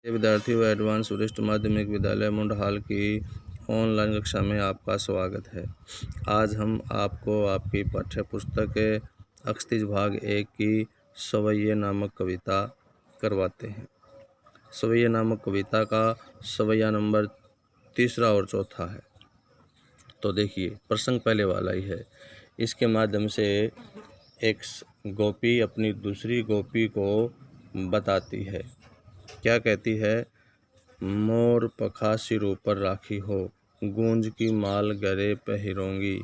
विद्यार्थियों, एडवांस वरिष्ठ माध्यमिक विद्यालय मुंडहाल की ऑनलाइन कक्षा में आपका स्वागत है। आज हम आपको आपकी पाठ्य पुस्तक अक्षतिज भाग 1 की सवैये नामक कविता करवाते हैं। सवैये नामक कविता का सवैया नंबर 3 और 4 है। तो देखिए, प्रसंग पहले वाला ही है। इसके माध्यम से एक गोपी अपनी दूसरी गोपी को बताती है। क्या कहती है? मोर पखा सिर ऊपर राखी हो, गूंज की माल गले पहिरोंगी।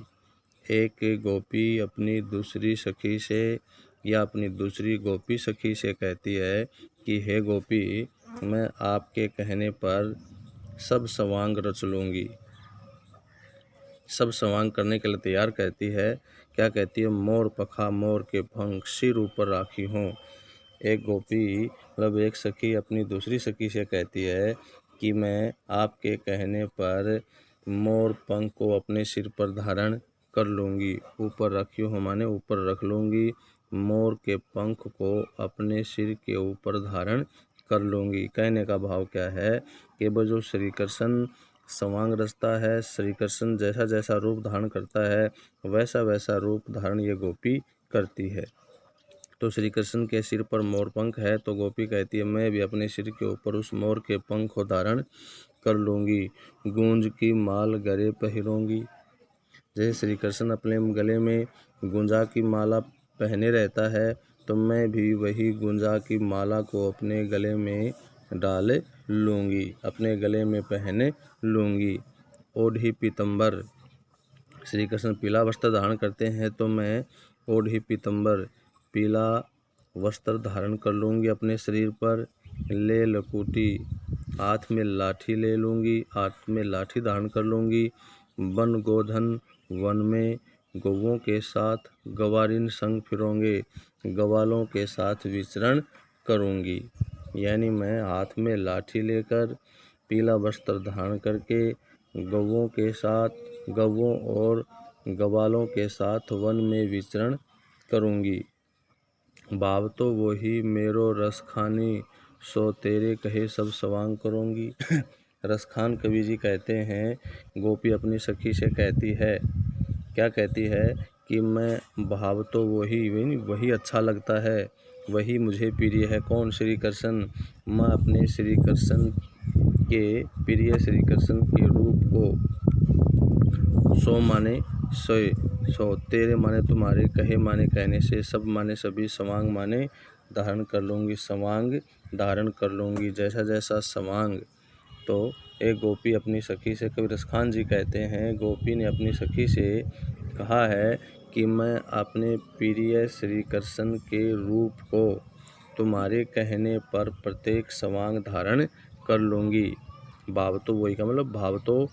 एक गोपी अपनी दूसरी सखी से या अपनी दूसरी गोपी सखी से कहती है कि हे गोपी, मैं आपके कहने पर सब सवांग रच लूँगी। सब सवांग करने के लिए तैयार कहती है। क्या कहती है? मोर पखा मोर के पंख सिर ऊपर राखी हों। एक गोपी मतलब एक सखी अपनी दूसरी सखी से कहती है कि मैं आपके कहने पर मोर पंख को अपने सिर पर धारण कर लूँगी। ऊपर रखी हो माने ऊपर रख लूँगी। मोर के पंख को अपने सिर के ऊपर धारण कर लूँगी। कहने का भाव क्या है कि वो जो श्री कृष्ण सवांग रचता है, श्री कृष्ण जैसा जैसा रूप धारण करता है वैसा वैसा रूप धारण ये गोपी करती है। तो श्री कृष्ण के सिर पर मोर पंख है, तो गोपी कहती है मैं भी अपने सिर के ऊपर उस मोर के पंख को धारण कर लूँगी। गूंज की माल गले पहिरोंगी। जैसे श्री कृष्ण अपने गले में गुंजा की माला पहने रहता है, तो मैं भी वही गुंजा की माला को अपने गले में डाल लूँगी, अपने गले में पहने लूँगी। ओढ़ी पीतम्बर। श्री कृष्ण पीला वस्त्र धारण करते हैं, तो मैं ओढ़ी पीतम्बर पीला वस्त्र धारण कर लूँगी अपने शरीर पर। ले लकुटी, हाथ में लाठी ले लूँगी, हाथ में लाठी धारण कर लूँगी। वन गोधन, वन में गौओं के साथ गवारिन संग फिरोंगे, गवालों के साथ विचरण करूँगी। यानी मैं हाथ में लाठी लेकर पीला वस्त्र धारण करके गौओं के साथ, गौओं और गवालों के साथ वन में विचरण करूँगी। भाव तो वही मेरो रस खानी, सो तेरे कहे सब सवांग करूँगी। रसखान कवि जी कहते हैं, गोपी अपनी सखी से कहती है, क्या कहती है कि मैं भाव तो वही अच्छा लगता है, वही मुझे प्रिय है। कौन? श्री कृष्ण। मैं अपने श्री कृष्ण के प्रिय श्री कृष्ण के रूप को सो माने सोए, सो तेरे माने तुम्हारे, कहे माने कहने से, सब माने सभी, सवांग माने धारण कर लूँगी, सवांग धारण कर लूँगी। जैसा जैसा सवांग। तो एक गोपी अपनी सखी से, कवि रसखान जी कहते हैं, गोपी ने अपनी सखी से कहा है कि मैं अपने प्रिय श्री कृष्ण के रूप को तुम्हारे कहने पर प्रत्येक सवांग धारण कर लूँगी। भाव तो वही का मतलब भाव तो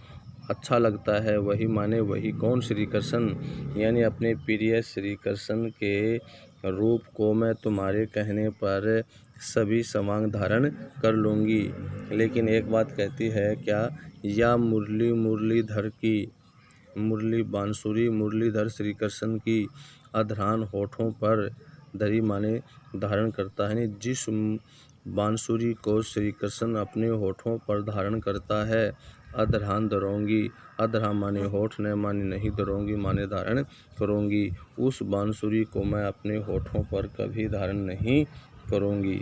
अच्छा लगता है, वही माने वही। कौन? श्री कृष्ण। यानी अपने प्रिय श्री कृष्ण के रूप को मैं तुम्हारे कहने पर सभी सवांग धारण कर लूँगी। लेकिन एक बात कहती है, क्या? या मुरली मुरलीधर की, मुरली बांसुरी मुरलीधर श्री कृष्ण की अधरान होठों पर धरी माने धारण करता है। जिस बांसुरी को श्री कृष्ण अपने होठों पर धारण करता है, अधरान धरूंगी। अधरा माने होठ, न माने नहीं, धरूंगी माने धारण करूंगी। उस बांसुरी को मैं अपने होठों पर कभी धारण नहीं करूंगी।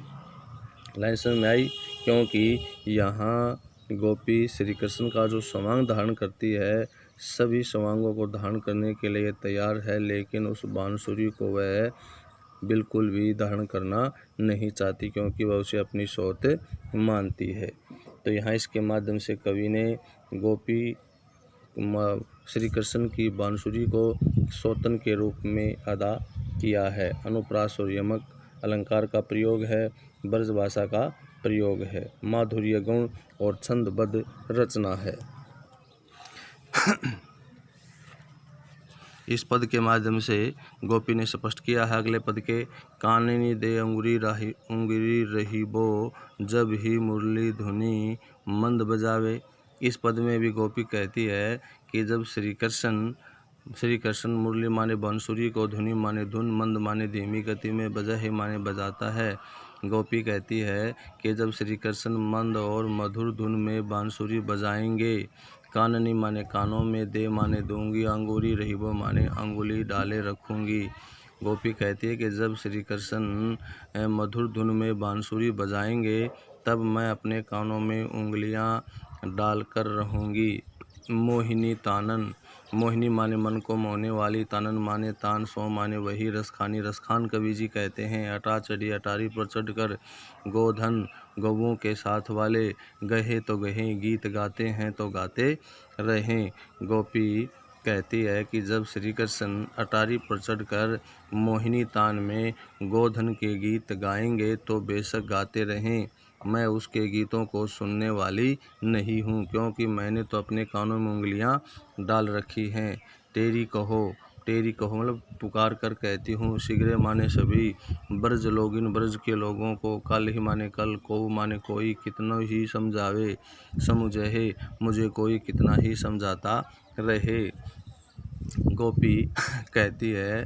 लाइन समझ में आई? क्योंकि यहाँ गोपी श्री कृष्ण का जो सवांग धारण करती है, सभी सवांगों को धारण करने के लिए तैयार है, लेकिन उस बांसुरी को वह बिल्कुल भी धारण करना नहीं चाहती, क्योंकि वह उसे अपनी सौत मानती है। तो यहाँ इसके माध्यम से कवि ने गोपी श्री कृष्ण की बांसुरी को सौतन के रूप में अदा किया है। अनुप्रास और यमक अलंकार का प्रयोग है, ब्रजभाषा का प्रयोग है, माधुर्य गुण और छंदबद्ध रचना है। इस पद के माध्यम से गोपी ने स्पष्ट किया है अगले पद के, काननी दे अंगुरी रही बो, जब ही मुरली धुनी मंद बजावे। इस पद में भी गोपी कहती है कि जब श्री कृष्ण मुरली माने बांसुरी को, धुनी माने धुन, मंद माने धीमी गति में, बजा है माने बजाता है, गोपी कहती है कि जब श्री कृष्ण मंद और मधुर धुन में बांसुरी बजाएंगे, काननी माने कानों में, दे माने दूंगी, अंगूरी रही वो माने अंगुली डाले रखूंगी। गोपी कहती है कि जब श्री कृष्ण मधुर धुन में बांसुरी बजाएंगे तब मैं अपने कानों में उंगलियां डालकर रहूंगी। मोहिनी तानन, मोहिनी माने मन को मोहने वाली, तानन माने तान, सो माने वही, रसखानी रसखान कवि जी कहते हैं। अटा चढ़ी अटारी पर चढ़कर गोधन गौओं के साथ वाले, गहे तो गहे गीत गाते हैं तो गाते रहें। गोपी कहती है कि जब श्री कृष्ण अटारी पर चढ़कर मोहिनी तान में गोधन के गीत गाएंगे तो बेशक गाते रहें, मैं उसके गीतों को सुनने वाली नहीं हूँ, क्योंकि मैंने तो अपने कानों में उंगलियाँ डाल रखी हैं। तेरी कहो मतलब पुकार कर कहती हूँ। शीघ्र माने सभी, ब्रज लोगिन ब्रज के लोगों को, कल ही माने कल, को माने कोई, कितना ही समझावे समुझे, मुझे कोई कितना ही समझाता रहे। गोपी कहती है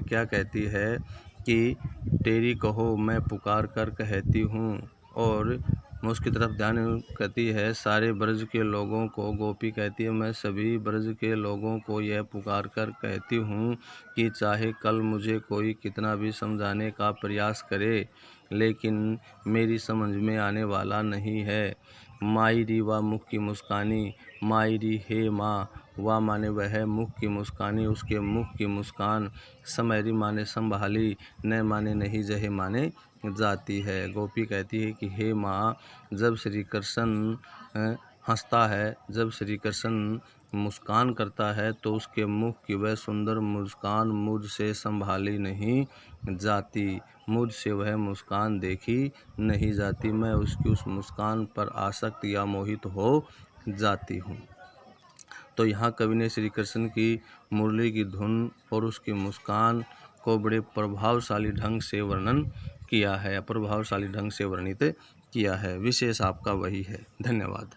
क्या कहती है कि तेरी कहो मैं पुकार कर कहती हूँ, और मैं उसकी तरफ ध्यान करती है सारे ब्रज के लोगों को। गोपी कहती है मैं सभी ब्रज के लोगों को यह पुकार कर कहती हूँ कि चाहे कल मुझे कोई कितना भी समझाने का प्रयास करे, लेकिन मेरी समझ में आने वाला नहीं है। मायरी व मुख की मुस्कानी, मायरी हे माँ, वा माने वह मुख की मुस्कानी, उसके मुख की मुस्कान। समैरी माने संभाली, न माने नहीं, जहे माने जाती है। गोपी कहती है कि हे माँ, जब श्री कृष्ण हंसता है, जब श्री कृष्ण मुस्कान करता है तो उसके मुख की वह सुंदर मुस्कान मुझसे संभाली नहीं जाती, मुझसे वह मुस्कान देखी नहीं जाती, मैं उसकी उस मुस्कान पर आसक्त या मोहित हो जाती हूँ। तो यहाँ कवि ने श्री कृष्ण की मुरली की धुन और उसकी मुस्कान को बड़े प्रभावशाली ढंग से वर्णन किया है, प्रभावशाली ढंग से वर्णित किया है। विशेष आपका वही है। धन्यवाद।